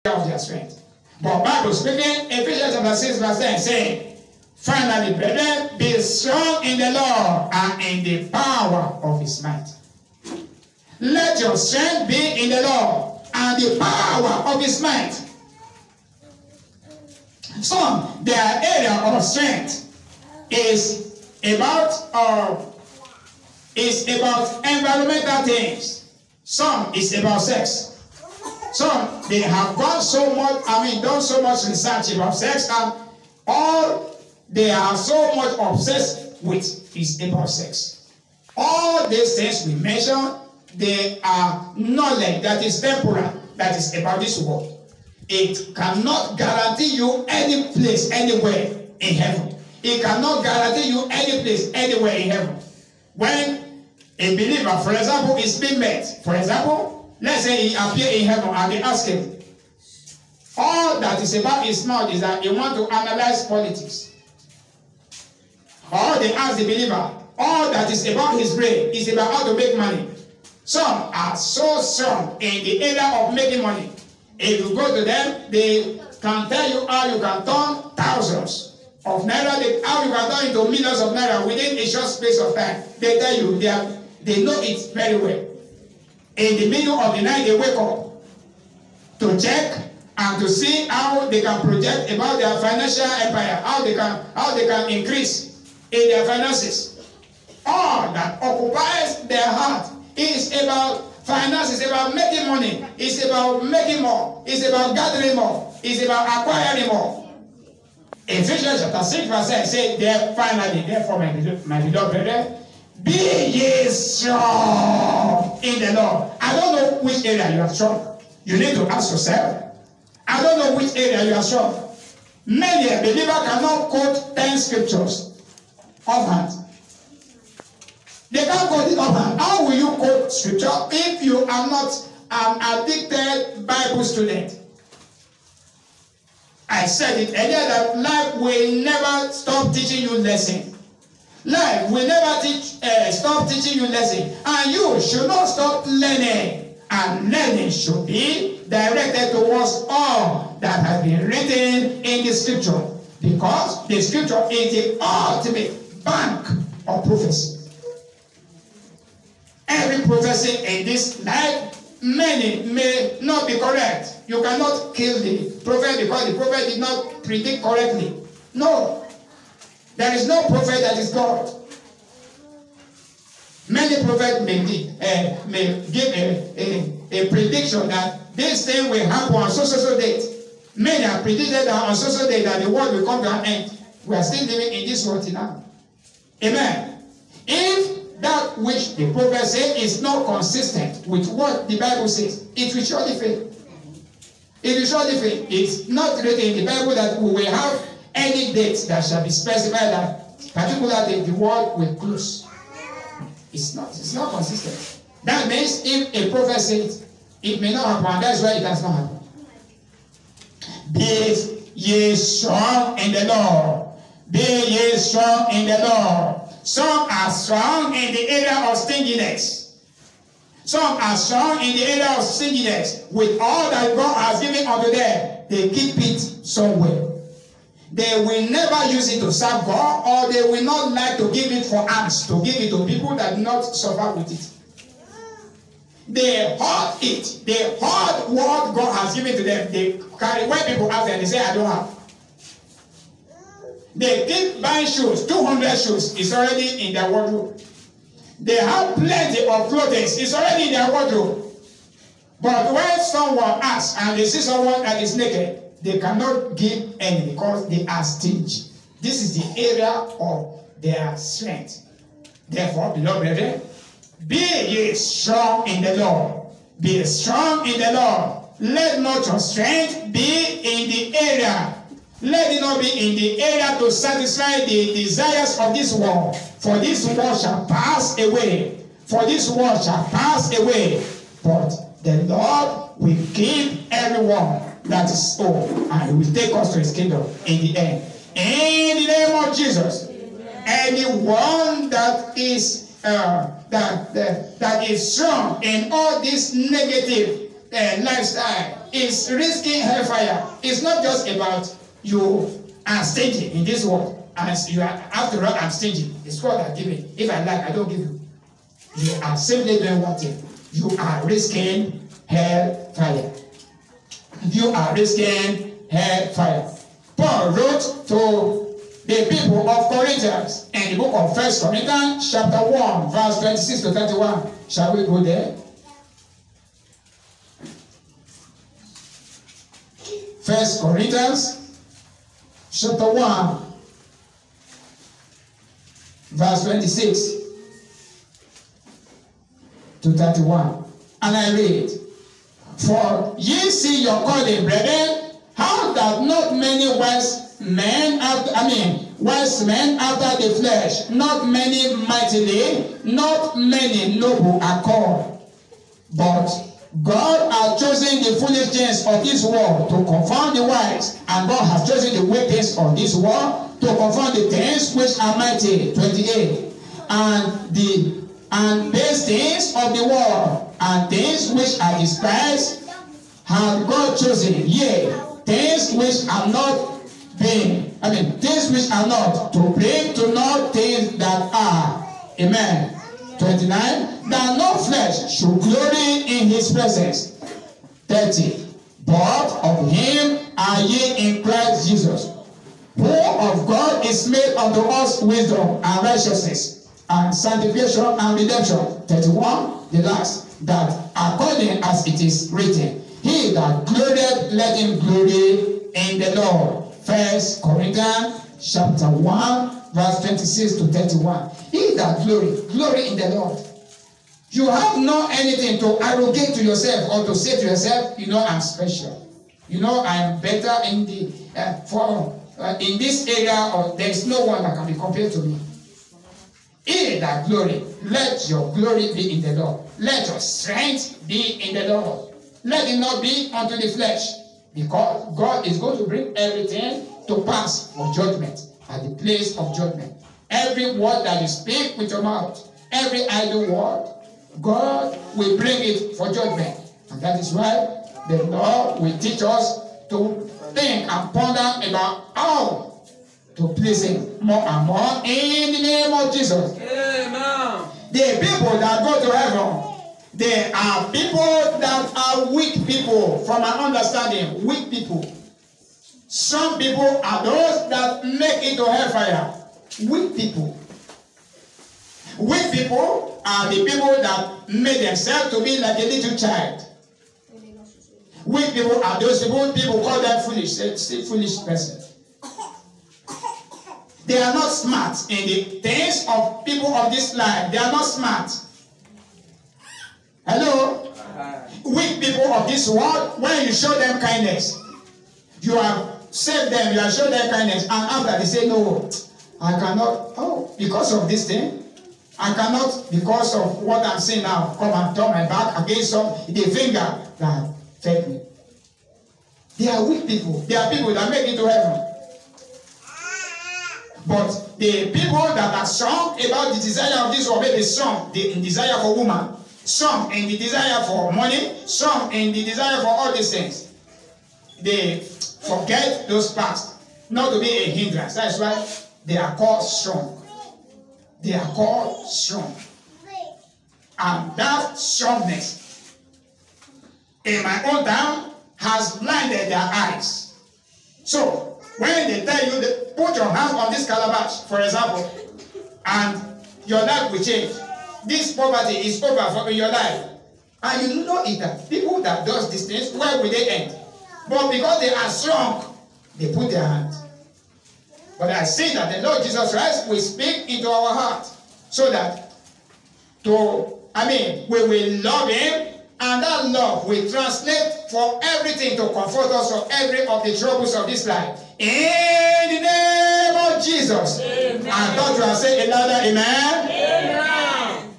of their strength. But Bible speaking, Ephesians chapter 6 verse 10 saying, finally, brethren, be strong in the Lord and in the power of his might. Let your strength be in the Lord and the power of his might. Some, their area of strength is about environmental things. Some is about sex. Some, they have done so much research about sex, and all they are so much obsessed with is about sex. All these things we mention, they are knowledge that is temporal, that is about this world. It cannot guarantee you any place anywhere in heaven. It cannot guarantee you any place anywhere in heaven. When a believer, for example, is being met, for example, let's say he appears in heaven and they ask him, all that is about his mouth is that he wants to analyze politics. Or they ask the believer, all that is about his brain is about how to make money. Some are so strong in the area of making money. If you go to them, they can tell you how you can turn thousands of naira, how you can turn into millions of naira within a short space of time. They tell you, they know it very well. In the middle of the night, they wake up to check and to see how they can project about their financial empire, how they can increase in their finances. All that occupies their heart is about finance, is about making money, it's about making more, it's about gathering more, it's about acquiring more. Ephesians chapter 6 verse 10 says, finally, therefore, my beloved brethren, be ye strong in the Lord. I don't know which area you are strong. You need to ask yourself. I don't know which area you are strong. Many a believer cannot quote 10 scriptures offhand. They can't quote it offhand. How will you quote scripture if you are not an addicted Bible student? I said it earlier that life will never stop teaching you lesson. Life will never stop teaching you lesson. And you should not stop learning. And learning should be directed towards all that has been written in the scripture. Because the scripture is the ultimate bank of prophecy. Every prophecy in this life, many may not be correct. You cannot kill the prophet because the prophet did not predict correctly. No. There is no prophet that is God. Many prophets may give a prediction that this thing will happen on so date. Many have predicted that on so date that the world will come to an end. We are still living in this world now. Amen. If that which the prophet says is not consistent with what the Bible says, it will surely fail. It will surely fail. It's not written in the Bible that we will have any date that shall be specified that particularly the world will close. It's not consistent. That means if a prophet says it may not happen, that's why it has not happened. Be ye strong in the Lord. Be ye strong in the Lord. Some are strong in the area of stinginess. Some are strong in the area of stinginess. With all that God has given unto them, they keep it somewhere. They will never use it to serve God, or they will not like to give it for alms, to give it to people that do not suffer with it. They hoard it. They hoard what God has given to them. They carry. When people ask them, they say, I don't have. They keep buying shoes. 200 shoes is already in their wardrobe. They have plenty of clothing. It's already in their wardrobe. But when someone asks and they see someone that is naked, they cannot give any because they are stingy. This is the area of their strength. Therefore, beloved brethren, be ye strong in the Lord. Be strong in the Lord. Let not your strength be in the area. Let it not be in the area to satisfy the desires of this world. For this world shall pass away. For this world shall pass away. But the Lord will give everyone that is soul, and he will take us to his kingdom in the end. In the name of Jesus. Anyone that is that is strong in all this negative lifestyle, is risking hellfire. It's not just about you are stingy in this world. As you are, after all, I'm stingy. It's God that give it. If I like, I don't give you. You are simply doing one thing. You are risking hellfire. You are risking hellfire. Paul wrote to the people of Corinthians in the book of 1 Corinthians chapter 1, verse 26 to 31. Shall we go there? 1 Corinthians chapter 1, verse 26 to 31. And I read, For ye see your calling, brethren, how that not many wise men after the flesh, not many mightily, not many noble are called. But God has chosen the foolish things of this world to confound the wise, and God has chosen the weak things of this world to confound the things which are mighty. 28. And base things of the world, and things which are despised, hath God chosen, yea, things which are not things which are not, to bring to naught things that are. Amen. 29. That no flesh should glory in his presence. 30. But of him are ye in Christ Jesus, who of God is made unto us wisdom and righteousness and sanctification and redemption. 31. The last. That according as it is written, he that gloried, let him glory in the Lord. 1 Corinthians chapter 1, verse 26 to 31. He that glory in the Lord. You have not anything to arrogate to yourself or to say to yourself, you know, I'm special. You know, I'm better in the in this area, or there is no one that can be compared to me. He that glory, let your glory be in the Lord. Let your strength be in the Lord. Let it not be unto the flesh. Because God is going to bring everything to pass for judgment, at the place of judgment. Every word that you speak with your mouth, every idle word, God will bring it for judgment. And that is why the Lord will teach us to think and ponder about how to please Him more and more in the name of Jesus. Amen. The people that go to heaven, they are people that are weak people, from an understanding, weak people. Some people are those that make it to hellfire. Weak people. Weak people are the people that made themselves to be like a little child. Weak people are those people call them foolish. Say foolish person. They are not smart in the things of people of this life. They are not smart. Hello? Weak people of this world, when you show them kindness, you have saved them, you have shown them kindness, and after they say, no, I cannot, because of this thing, I cannot, because of what I'm saying now, come and turn my back against the finger that fed me. They are weak people. They are people that make it to heaven. But the people that are strong about the desire of this world, maybe strong in desire for woman, strong in the desire for money, strong in the desire for all these things, they forget those past, not to be a hindrance. That's why they are called strong. They are called strong. And that strongness, in my own time, has blinded their eyes. So, when they tell you, put your hand on this calabash, for example, and your life will change. This poverty is over in your life. And you know it, that people that does these things, where will they end? But because they are strong, they put their hand. But I say that the Lord Jesus Christ will speak into our heart, so that we will love Him, and that love will translate for everything to comfort us from every of the troubles of this life. In the name of Jesus. Amen. I thought you are saying a louder amen. Amen.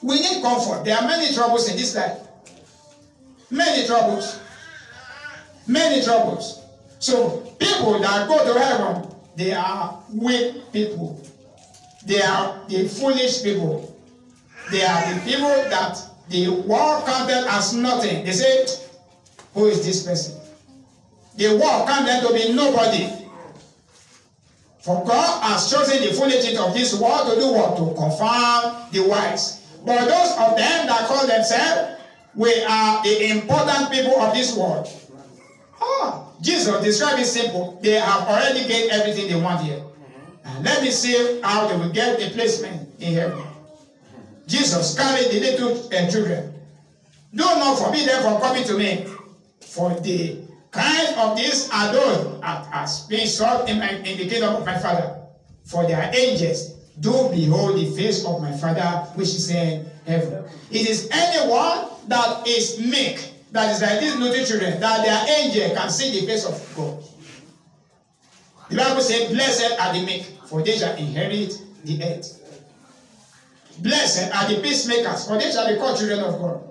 We need comfort. There are many troubles in this life. Many troubles. Many troubles. So people that go to heaven, they are weak people. They are the foolish people. They are the people that the world counted as nothing. They say, who is this person? The world comes then to be nobody. For God has chosen the foolishness of this world to do what? To confound the wise. But those of them that call themselves, we are the important people of this world. Jesus described it simple. They have already gained everything they want here. And let me see how they will get the placement in heaven. Jesus carried the little children. Do not forbid them from coming to me. For the kind of these are those as being sought in the kingdom of my Father. For their angels do behold the face of my Father which is in heaven. It is anyone that is meek, that is like these little children, that their angel can see the face of God. The Bible says, blessed are the meek, for they shall inherit the earth. Blessed are the peacemakers, for they shall be called children of God.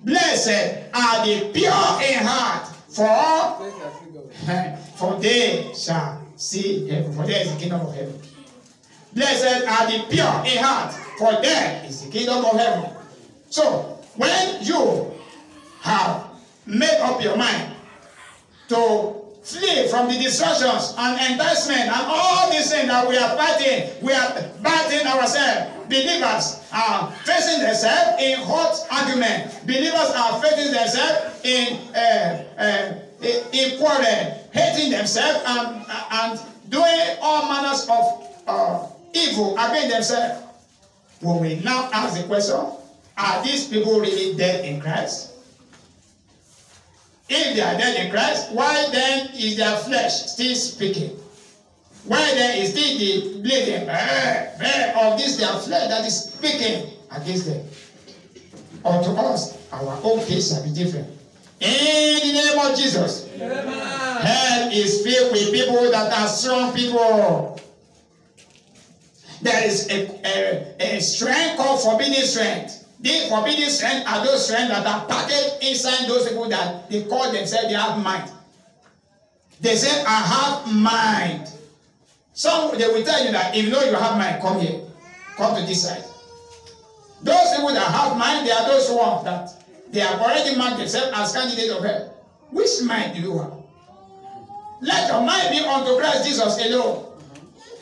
Blessed are the pure in heart, for they shall see heaven. For there is the kingdom of heaven. Blessed are the pure in heart, for there is the kingdom of heaven. So, when you have made up your mind to flee from the distractions and enticement and all these things that we are fighting ourselves. Believers are facing themselves in hot argument. Believers are facing themselves in quarrel, hating themselves and doing all manners of evil against themselves. When we now ask the question, are these people really dead in Christ? If they are dead in Christ, why then is their flesh still speaking? Why then is still the bleeding of this their flesh that is speaking against them? Unto us, our own case shall be different. In the name of Jesus, amen. Hell is filled with people that are strong people. There is a strength called forbidden strength. The forbidden strength are those strengths that are packaged inside those people that they call themselves, they have mind. They say, I have mind. Some, they will tell you that if you know you have mind, come here. Come to this side. Those people that have mind, they are those ones that they have already marked themselves as candidates of hell. Which mind do you have? Let your mind be unto Christ Jesus alone.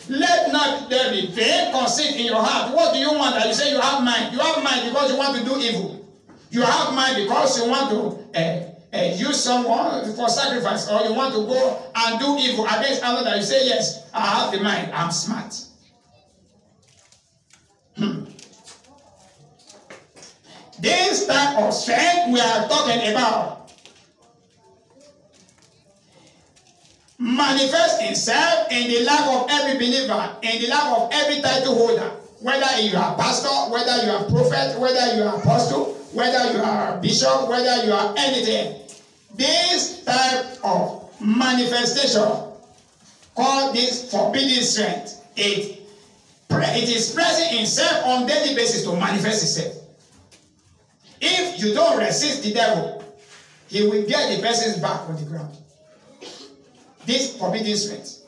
Let not there be vain conceit in your heart. What do you want that you say you have mind? You have mind because you want to do evil. You have mind because you want to use someone for sacrifice, or you want to go and do evil against another that you say, yes, I have the mind, I'm smart. This type of strength we are talking about manifests itself in the life of every believer, in the life of every title holder, whether you are pastor, whether you are prophet, whether you are apostle, whether you are bishop, whether you are anything. This type of manifestation, called this forbidden strength, it is present itself on daily basis to manifest itself. If you don't resist the devil, he will get the person's back on the ground. This forbidden strength.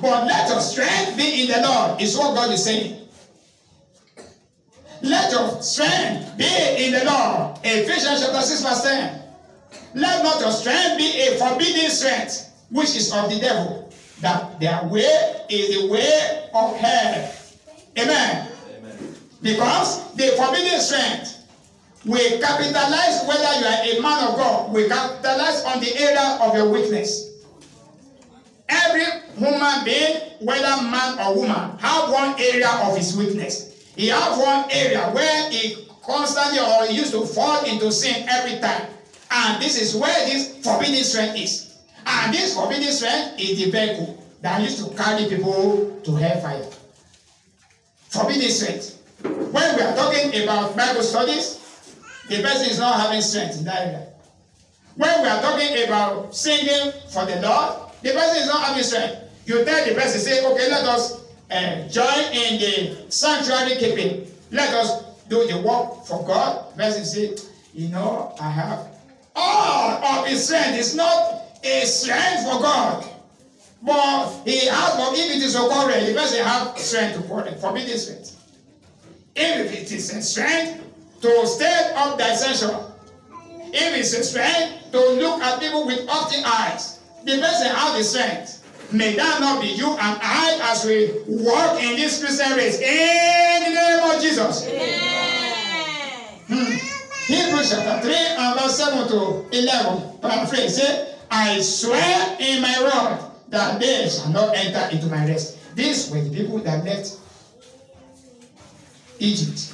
But let your strength be in the Lord, is what God is saying. Let your strength be in the Lord. Ephesians chapter 6 verse 10. Let not your strength be a forbidden strength, which is of the devil, that their way is the way of hell. Amen. Amen. Because the forbidden strength will capitalize, whether you are a man of God, will capitalize on the area of your weakness. Every human being, whether man or woman, have one area of his weakness. He has one area where he constantly or he used to fall into sin every time. And this is where this forbidden strength is. And this forbidden strength is the vehicle that used to carry people to hellfire. Forbidden strength. When we are talking about Bible studies, the person is not having strength in that area. When we are talking about singing for the Lord, the person is not having strength. You tell the person, say, okay, let us join in the sanctuary keeping. Let us do the work for God. The person say, you know, I have all of his strength. It's not a strength for God. But he has, but if it is a quarrel, the person has strength to quarrel. Forbidden strength. If it is a strength to stir up dissension, if it's a strength to look at people with lofty eyes. The person has the strength. May that not be you and I as we walk in this Christian race. In the name of Jesus. Hebrews chapter 3 and verse 7 to 11. Paraphrase, say, I swear in my word that they shall not enter into my rest. These were the people that left Egypt.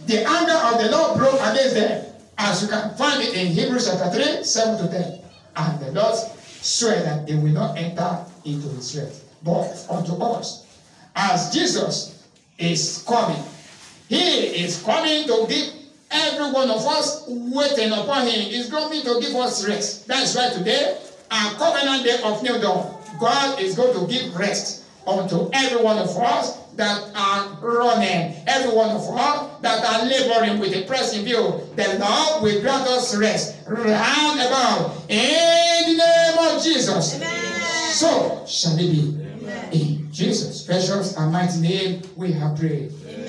The anger of the Lord broke against them, as you can find it in Hebrews chapter 3, 7 to 10. And the Lord swore that they will not enter into his rest. But unto us, as Jesus is coming, he is coming to give every one of us waiting upon him. He's coming to give us rest. That's why today, our covenant day of New Dawn, God is going to give rest unto every one of us that are running, every one of us that are laboring with a pressing view. The Lord will grant us rest round about in the name of Jesus. Amen. So shall it be. Amen. In Jesus' precious and mighty name we have prayed. Amen.